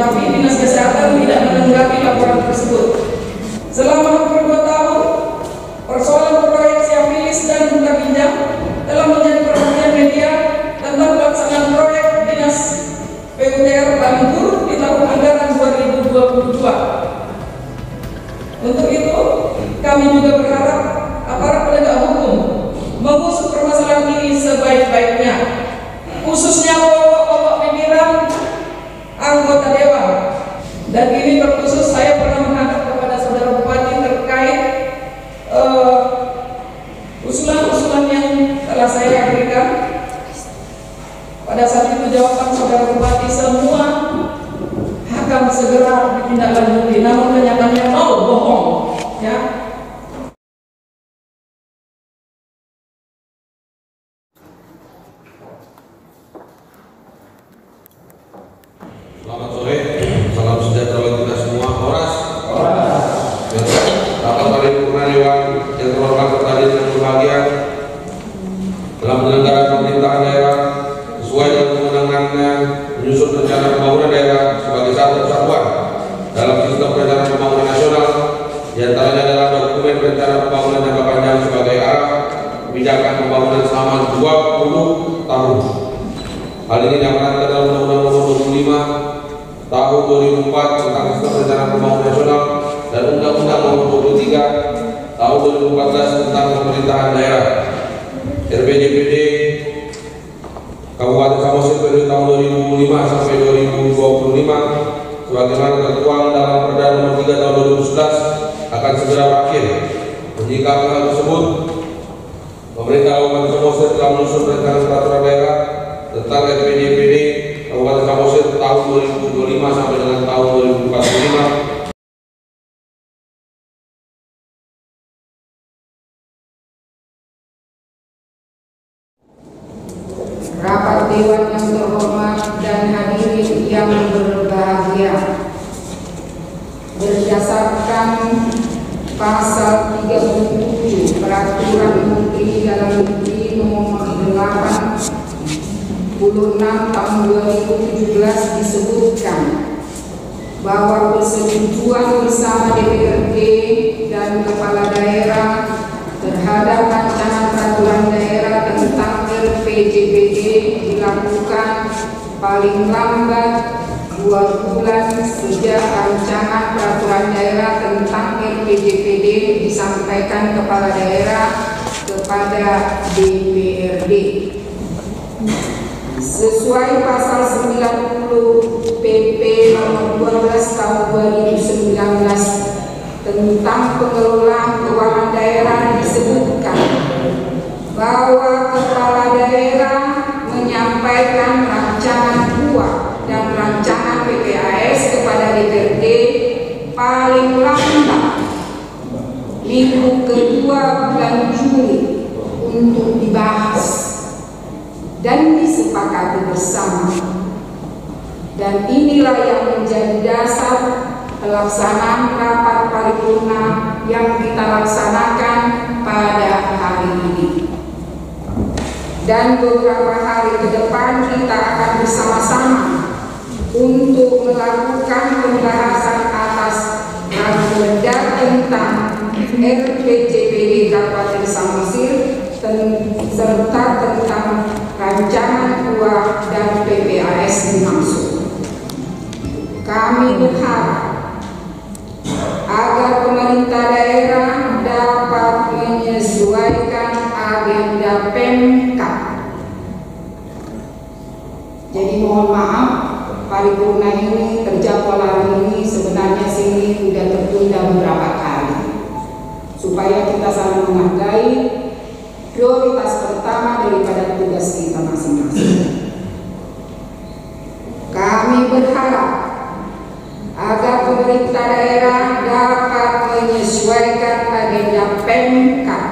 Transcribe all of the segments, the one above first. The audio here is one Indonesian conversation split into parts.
tetapi Dinas Kesehatan tidak menanggapi laporan tersebut. Selama hampir 2 tahun, persoalan proyek Siapilis dan buka ginjal telah menjadi perhatian media tentang pelaksanaan proyek Dinas PUTR Bangkur di tahun anggaran 2022. Untuk itu, kami juga berharap aparat penegak hukum mengusut permasalahan ini sebaik-baiknya, khususnya pokok-pokok pimpinan anggota dewan. Dan ini terkhusus saya pernah menghadap kepada saudara Bupati terkait usulan-usulan yang telah saya berikan. Pada saat itu jawaban saudara Bupati semua akan segera ditindaklanjuti, namun kenyataannya bohong, ya. Selamat sore, salam sejahtera bagi kita semua. Horas. Rapat paripurna Dewan yang terhormat terhadap dan berbahagia dalam penyelenggaraan pemerintahan daerah sesuai dengan kewenangannya menyusun rencana pembangunan daerah sebagai satu kesatuan dalam sistem rencana pembangunan nasional, diantaranya adalah dokumen rencana pembangunan jangka panjang sebagai arah kebijakan pembangunan selama 20 tahun. Hal ini diamanatkan dalam Undang-Undang Nomor 25 Tahun 2004 tentang Sistem Rencana Pembangunan Nasional dan Undang-Undang Nomor 23 Tahun 2014 tentang Pemerintahan Daerah. RPJMD Kabupaten Samosir periode tahun 2005 sampai 2025 sebagaimana tertuang dalam Perda Nomor 3 Tahun 2011 akan segera berakhir. Menyikapi hal tersebut, pemerintah Kabupaten Samosir telah menyusun rencana peraturan daerah tentang RPJMD Kabupaten Samosir tahun 2025 sampai dengan tahun 2045. Rapat Dewan yang terhormat dan hadirin yang berbahagia, berdasarkan pasal 37 Peraturan Menteri Dalam Negeri Nomor 86 Tahun 2017 disebutkan bahwa persetujuan bersama DPRD dan Kepala Daerah terhadap rancangan peraturan daerah tentang RPJMD dilakukan paling lambat 2 bulan sejak rancangan peraturan daerah tentang RPJMD disampaikan Kepala Daerah kepada DPRD. Sesuai pasal 90 PP nomor 12 tahun 2019 tentang pengelolaan keuangan daerah disebutkan bahwa Kepala Daerah menyampaikan rancangan uang dan rancangan PPAS kepada DPRD paling lambat minggu kedua bulan Juli untuk dibahas dan disepakati bersama. Dan inilah yang menjadi dasar pelaksanaan rapat paripurna yang kita laksanakan pada hari ini. Dan beberapa hari ke depan kita akan bersama-sama untuk melakukan pembahasan atas Raperda tentang RPJMD Kabupaten Samosir serta tentang rancangan uang dan PPAS dimaksud. Kami berharap agar pemerintah daerah dapat menyesuaikan agenda Pemkab. Jadi mohon maaf, paripurna ini terjadwal hari ini sebenarnya sini sudah tertunda beberapa kali supaya kita saling menghargai prioritas pertama daripada tugas kita masing-masing. Kami berharap agar pemerintah daerah dapat menyesuaikan agenda Pemkab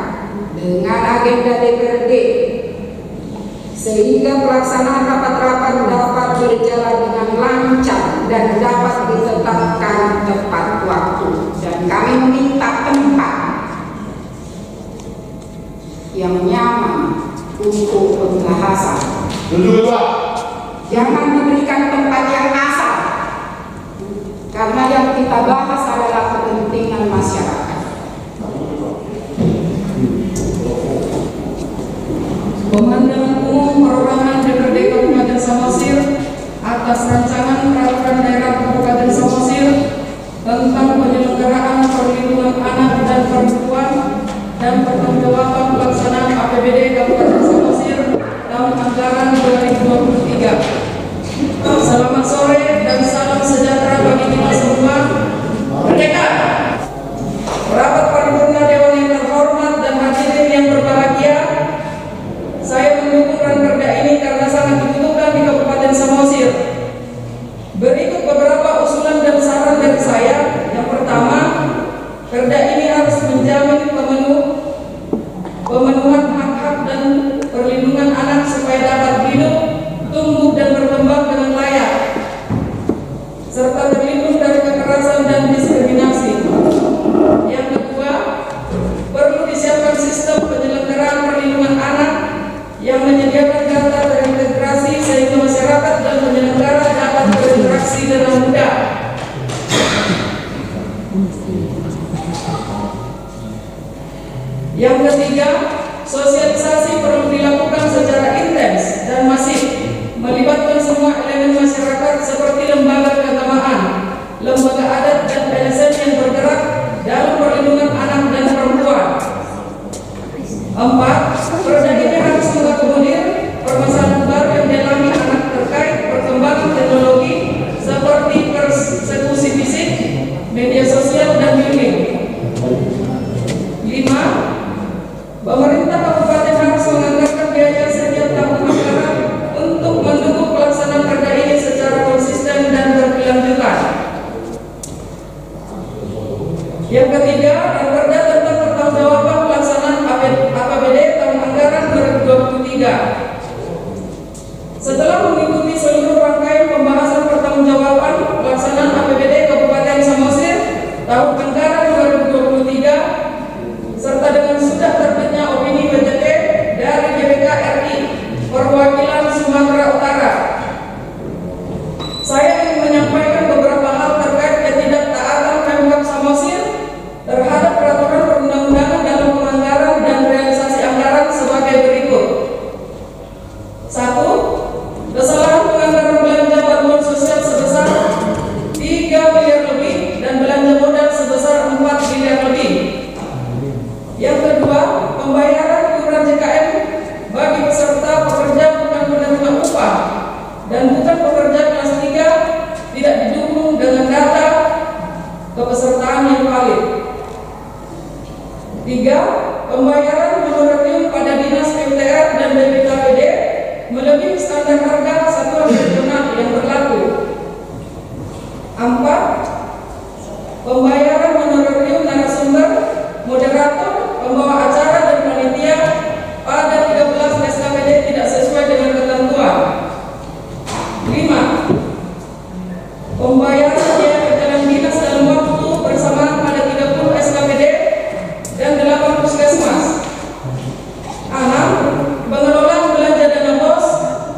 dengan agenda DPRD sehingga pelaksanaan rapat-rapat dapat berjalan dengan lancar dan dapat ditetapkan tepat waktu. Dan kami meminta tempat yang nyaman untuk pembahasan. Jangan diberikan tempat yang asal. karena yang kita bahas adalah kepentingan masyarakat. Pemandangan umum Perorangan DPRD Kabupaten Samosir atas rancangan peraturan daerah Kabupaten Samosir tentang penyelenggaraan perlindungan anak dan perempuan dan pertanggungjawaban pelaksanaan APBD Kabupaten Samosir tahun anggaran 2023. Selamat sore dan salam sejahtera bagi kita semua. Merdeka! Rapat paripurna Dewan yang terhormat dan hadirin yang berbahagia, saya mendukung Ranperda ini karena sangat dibutuhkan di Kabupaten Samosir. Berikut beberapa usulan dan saran dari saya. Yang pertama, Perda ini harus menjamin pemenuhan hak-hak dan perlindungan anak supaya dapat hidup, tumbuh dan berkembang dengan layak, serta terlindung dari kekerasan dan diskriminasi. Yang kedua, perlu disiapkan sistem penyelenggaraan perlindungan anak yang menyediakan data terintegrasi sehingga masyarakat dan penyelenggara dapat berinteraksi dengan mudah. Yang ketiga, sosialisasi perlu dilakukan secara intens dan masif, melibatkan semua elemen masyarakat seperti lembaga keagamaan, lembaga adat dan LSM yang bergerak dalam perlindungan anak dan perempuan. 4. Perda ini harus mengakomodir permasalahan baru yang dialami anak terkait perkembangan teknologi seperti persekusi fisik, media sosial dan bullying. 5. Pemerintah kabupaten harus menganggarkan biaya setiap tahun anggaran untuk mendukung pelaksanaan perda ini secara konsisten dan berkelanjutan. Yang ketiga, Ranperda tentang pertanggungjawaban pelaksanaan APBD tahun anggaran 2023. Setelah mengikuti seluruh rangkaian pembahasan pertanggungjawaban pelaksanaan APBD Kabupaten Samosir tahun anggaran 2023 serta dengan sudah terbitnya opini PTP dari GBK RI Perwakilan Sumatera Utara, saya ingin menyampaikan beberapa hal terkait ketidaktaatan Pemkab Samosir terhadap peraturan perundang-undangan dalam penganggaran dan realisasi anggaran sebagai berikut. 1. Kesalahan penganggaran belanja bantuan sosial sebesar 3 miliar lebih dan belanja modal sebesar 4 miliar lebih. Yang kedua, pembayaran iuran JKN bagi peserta pekerja bukan penerima upah dan bukan pekerja kelas 3 tidak didukung dengan data kepesertaan yang valid. 3. Pembayaran honorarium pada dinas PUTR dan BPKPD melebihi standar harga satuan regional yang berlaku. 4. Pembayaran honorarium narasumber, moderator, pembawa acara dan panitia pada 13 SKPD tidak sesuai dengan ketentuan. 5. Pembayaran biaya perjalanan dinas dalam waktu bersamaan pada 30 SKPD dan 8 puskesmas. 6. Pengelolaan belanja dana BOS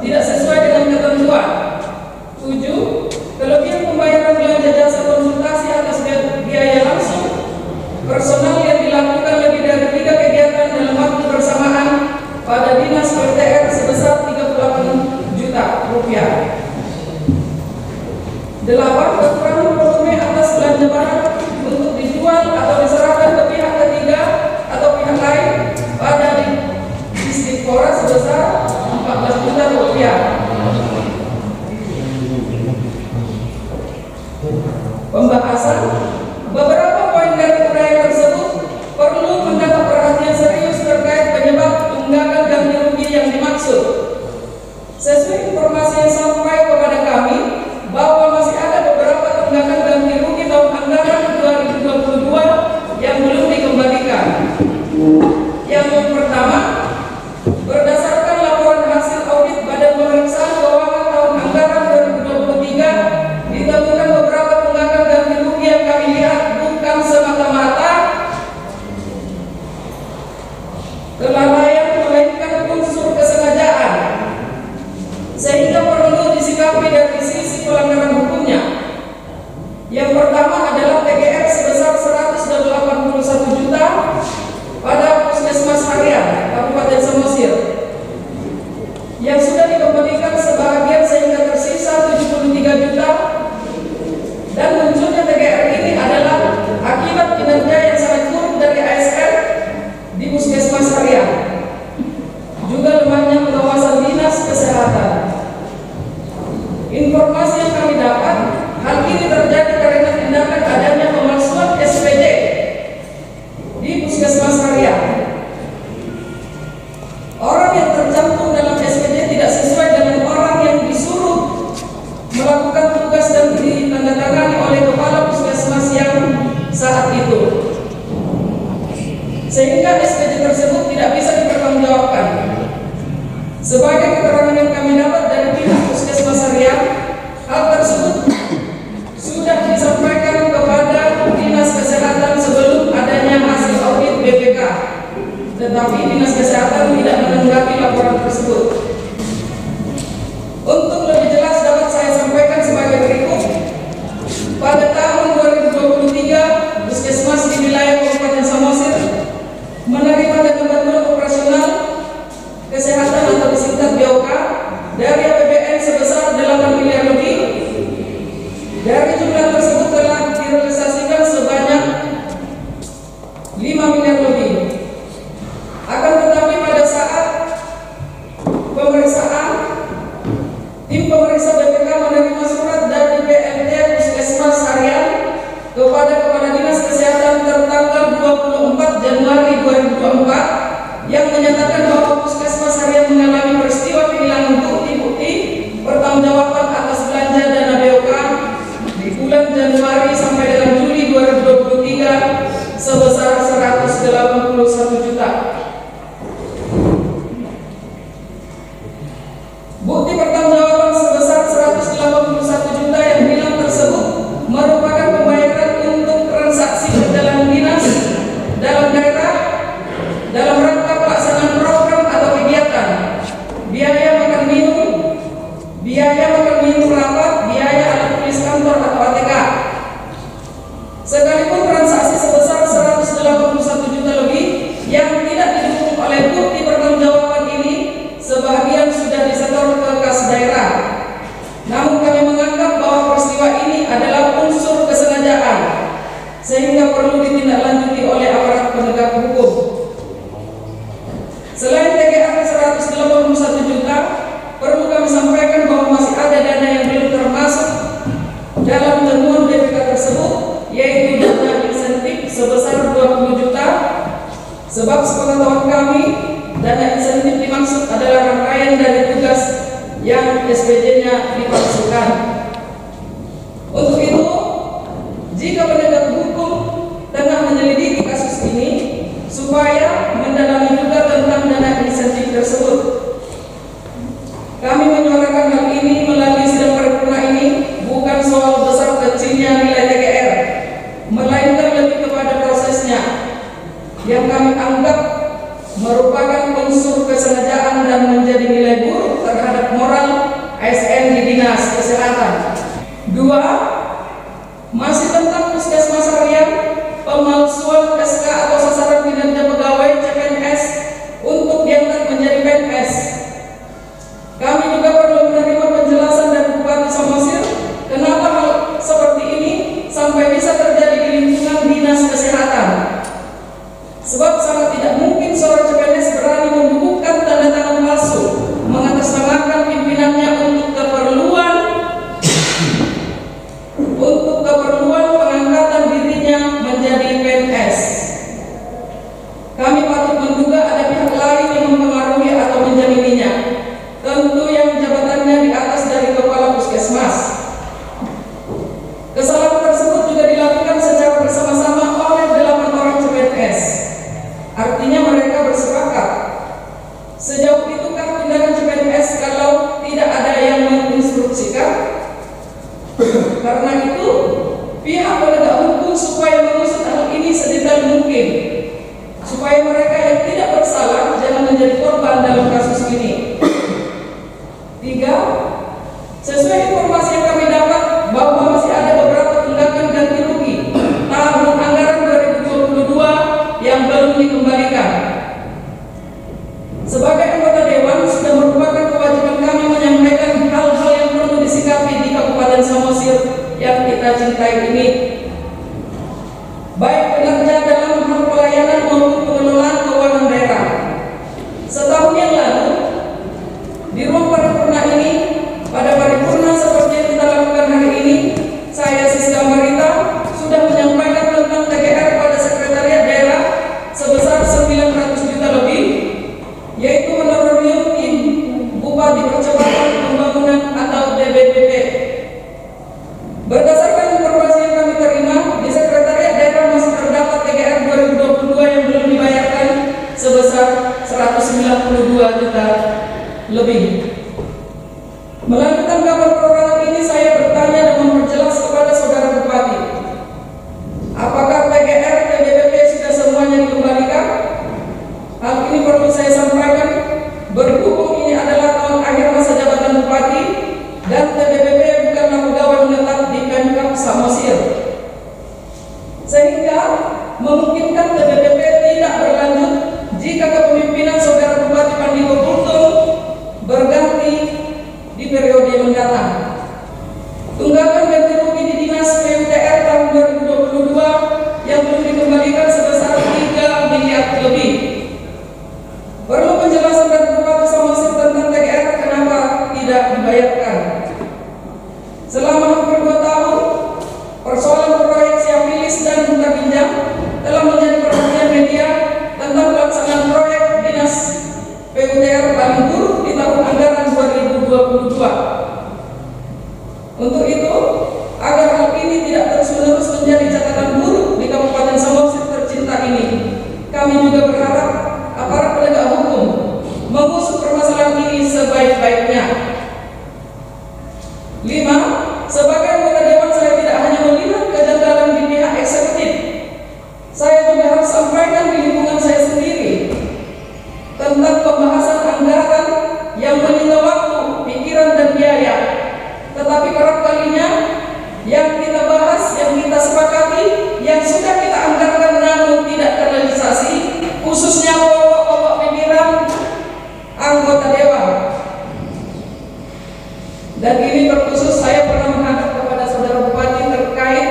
tidak sesuai dengan ketentuan. 7. Kelebihan pembayaran belanja jasa konsultasi atas biaya langsung personal yang dilakukan lebih dari 3 kegiatan dalam waktu bersamaan pada dinas PUTR sebesar 38 juta rupiah. 8. Kekurangan volume atas belanja barang untuk dijual atau diserahkan ke pihak ketiga atau pihak lain pada Dispora sebesar 14 juta rupiah. Pembahasan beberapa poin dari uraian tersebut perlu mendapat perhatian serius terkait penyebab tunggakan ganti rugi yang dimaksud. Sesuai informasi yang sampai kepada kami bahwa masih ada beberapa tunggakan ganti rugi tahun anggaran 2022 yang belum dikembalikan. Yang pertama, berdasarkan laporan hasil audit Badan Pemeriksaan Keuangan tahun anggaran 2023 ditemukan beberapa tunggakan ganti rugi yang kami lihat bukan semata-mata kelalaian melainkan unsur kesengajaan, sehingga perlu disikapi dari sisi pelanggaran hukumnya. Yang pertama adalah TGR sebesar 181 juta pada Puskesmas Harian Kabupaten Samosir yang sudah dikembalikan sebahagian sehingga tersisa 73 juta, dan munculnya TGR ini adalah akibat kinerja yang sangat buruk dari ASN di Puskesmas Harian, juga lemahnya pengawasan dinas kesehatan. Informasi yang kami dapat, hal ini terjadi karena tindakan adanya pemalsuan SPJ di Puskesmas Harian. Orang yang tercantum dalam SPJ tidak sesuai dengan orang yang disuruh melakukan tugas dan ditandatangani oleh kepala puskesmas yang saat itu, sehingga SPJ tersebut tidak bisa dipertanggungjawabkan. Sebagai keterangan yang kami dapat dari pihak Puskesmas Harian, hal tersebut sudah disampaikan kepada Dinas Kesehatan sebelum adanya hasil audit BPK, tetapi Dinas Kesehatan tidak menanggapi laporan tersebut. Untuk lebih jelas dapat saya sampaikan sebagai berikut. Pada tahun 2023, Puskesmas di wilayah Kabupaten Samosir menerima dana bantuan operasional kesehatan atau disingkat BOK dari APBN sebesar 8 miliar lebih. Dari jumlah tersebut telah direalisasikan sebanyak 5 miliar lebih. Akan tetapi pada saat pemeriksaan, tim pemeriksa BPK menerima surat dari PLT Puskesmas Harian kepada Kepala Dinas Kesehatan tertanggal 24 Januari 2024 yang menyatakan bahwa Puskesmas Harian mengalami peristiwa kehilangan bukti-bukti pertanggungjawaban atas belanja dana BOK di bulan Januari sampai dengan Juli 2023 sebesar 181 juta. Bukti pertanggungjawaban sebesar 181 juta yang hilang tersebut merupakan pembayaran untuk transaksi berjalan dinas dalam daerah dalam rangka pelaksanaan program atau kegiatan, biaya makan minum rapat, biaya alat tulis kantor atau ATK. Sekalipun transaksi sebesar 181 juta lebih yang tidak didukung oleh bukti pertanggungjawaban ini sebahagian sudah disetor ke kas daerah. Namun kami menganggap bahwa peristiwa ini adalah unsur kesengajaan sehingga perlu ditindaklanjuti oleh aparat penegak hukum. Selain TGR 181 juta, perlu kami sampaikan bahwa masih ada dana yang belum termasuk dalam temuan BPK tersebut, yaitu dana insentif sebesar 20 juta. Sebab sepengetahuan kami, dana insentif dimaksud adalah rangkaian dari tugas yang SPJ-nya dipalsukan. Untuk itu, jika penegak hukum tengah menyelidiki kasus ini, supaya mendalami juga tentang dana insentif tersebut. Kami menyuarakan hal ini melalui sidang paripurna ini bukan soal besar kecilnya nilai TGR, melainkan lebih kepada prosesnya yang kami anggap merupakan unsur kesengajaan dan menjadi nilai buruk terhadap moral ASN di Dinas Kesehatan. 2. Masih tentang Puskesmas Harian, pemalsuan SK atau sasaran kinerja pegawai CPNS untuk diangkat menjadi PNS. Kami juga perlu menerima penjelasan dari Bupati Samosir kenapa hal seperti ini sampai bisa terjadi di lingkungan Dinas Kesehatan. Sebab sangat tidak mungkin seorang CPNS berani membubuhkan tanda tangan palsu mengatasnamakan pimpinannya untuk keperluan pengangkatan dirinya menjadi PNS. Kami patut menduga ada pihak lain yang mempengaruhi atau menjamininya, tentu yang jabatannya di atas dari kepala puskesmas. Kesalahan tersebut juga dilakukan secara bersama-sama oleh 8 orang CPNS. Artinya mereka bersepakat. Sejauh itukah tindakan CPNS kalau tidak ada yang menginstruksikan? Karena itu, pihak penegak hukum supaya mengusut hal ini sedetail mungkin, supaya mereka yang tidak bersalah jangan menjadi korban dalam kasus ini. 3. Sesuai informasi yang kami dapat bahwa masih ada beberapa tindakan Melalui tanggapan perorangan ini saya bertanya dan memperjelas kepada Saudara Bupati, apakah PGR TBBP sudah semuanya dikembalikan? Hal ini perlu saya sampaikan, berhubung ini adalah tahun akhir masa jabatan Bupati dan TBBP bukanlah pegawai menetap di Pemkab Samosir, sehingga memungkinkan TBBP tidak berlanjut jika kepemimpinan Saudara Bupati Pandiko Bultung berganti di periode mendatang. Tunggakan ganti rugi di Dinas PUTR tahun 2022 yang belum dikembalikan sebesar 3 miliar lebih. Perlu penjelasan dari Bupati Samosir tentang TGR kenapa tidak dibayarkan. Selama hampir 2 tahun, persoalan proyek Siapilis dan Bunga Pinjam telah menjadi perhatian media tentang pelaksanaan proyek Dinas PUTR paling buruk di tahun anggaran 2022. Untuk itu, agar hal ini tidak terus-menerus menjadi catatan buruk di Kabupaten Samosir tercinta ini, kami juga berharap aparat penegak hukum mengusut permasalahan ini sebaik-baiknya. 5. Sebagai anggota dewan, saya tidak hanya melihat kejanggalan di pihak eksekutif, saya juga harus sampaikan di lingkungan saya sendiri tentang pembahasan anggaran yang menyita waktu, pikiran, dan biaya. Tetapi kerap kalinya yang kita bahas, yang kita sepakati, yang sudah kita anggarkan namun tidak terrealisasi, khususnya pokok-pokok pikiran anggota dewan. Dan ini terkhusus saya pernah menghadap kepada Saudara Bupati terkait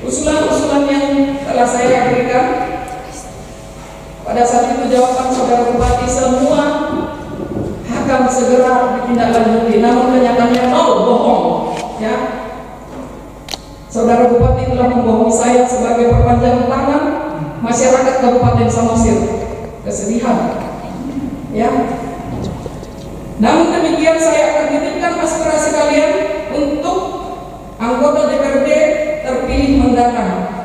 usulan-usulan yang telah saya berikan. Pada saat itu jawaban Saudara Bupati, semua akan segera ditindaklanjuti, namun kenyataannya bohong. Ya, Saudara Bupati telah membohongi saya sebagai perpanjangan tangan masyarakat Kabupaten Samosir. Kesedihan. Ya. Namun demikian, saya akan titipkan aspirasi kalian untuk anggota DPRD terpilih mendatang,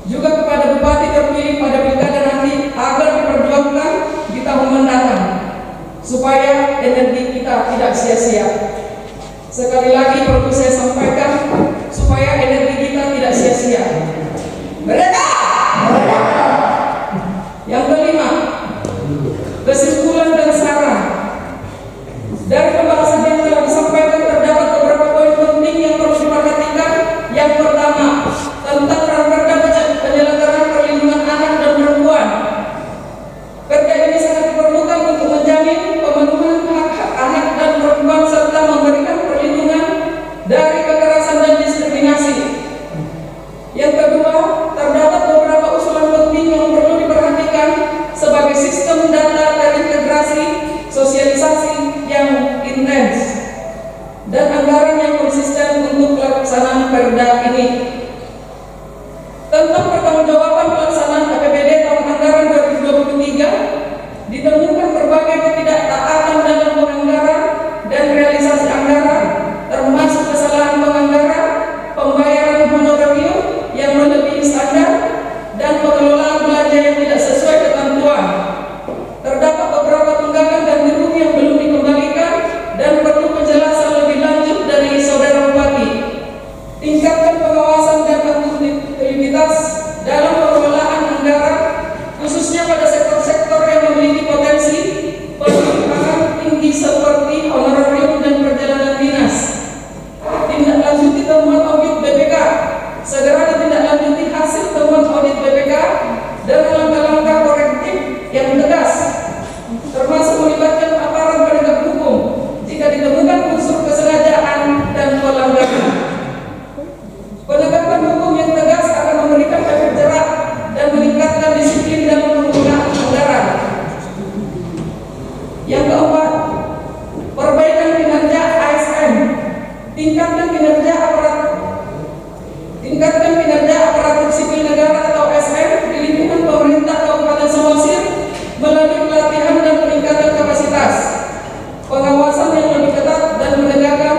juga kepada Bupati terpilih pada pilkada nanti, agar diperjuangkan di tahun mendatang supaya energi kita tidak sia-sia. Sekali lagi perlu saya sampaikan, supaya energi kita tidak sia-sia. Mereka. Yang kelima, kesimpulan dan saran. Dari pembahasan yang telah disampaikan terdapat beberapa poin penting yang perlu diperhatikan. Yang pertama, tentang Raperda Penyelenggaraan Perlindungan Anak dan Perempuan. Perda ini sangat diperlukan untuk menjamin pemenuhan hak-hak anak dan perempuan serta memberikan perlindungan dari kekerasan dan diskriminasi. Yang kedua, terdapat beberapa usulan penting yang perlu diperhatikan sebagai sistem data terintegrasi, sosialisasi yang intens, dan anggaran yang konsisten untuk pelaksanaan perda ini. Tentang pertanggungjawaban pelaksanaan APBD tahun anggaran 2023, ditemukan berbagai ketidaktaatan dalam penganggaran dan realisasi anggaran, termasuk kesalahan penganggaran, pembayaran honorarium yang melebihi standar, dan pengelolaan belanja yang tidak sesuai ketentuan. Terdapat beberapa tunggakan dan rugi yang belum dikembalikan dan perlu penjelasan lebih lanjut dari Saudara Bupati. Tingkatkan pengawasan dan akuntabilitas dalam pengelolaan anggaran, khususnya pada sektor-sektor yang memiliki potensi penerimaan tinggi seperti honorarium dan perjalanan dinas. Tindaklanjuti temuan audit BPK. Segera ditindaklanjuti hasil temuan audit BPK dengan langkah-langkah korektif yang tegas, termasuk melibatkan aparat penegak hukum jika ditemukan unsur kesengajaan dan pelanggaran. Penegakan hukum yang tegas akan memberikan efek jerak dan meningkatkan disiplin dalam penggunaan anggaran. Yang keempat, perbaikan kinerja ASN. Tingkatkan kinerja aparatur sipil negara atau ASN di lingkungan pemerintah Kabupaten Samosir melalui pelatihan dan peningkatan kapasitas, pengawasan yang lebih ketat, dan menegakkan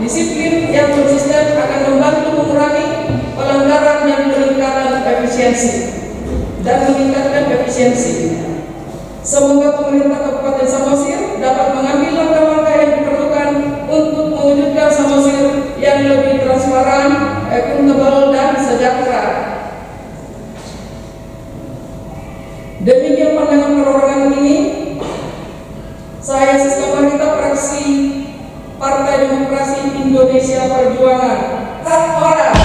disiplin yang konsisten akan membantu mengurangi pelanggaran dan meningkatkan efisiensi. Semoga pemerintah Kabupaten Samosir dapat mengambil Partai Demokrasi Indonesia Perjuangan. Hak orang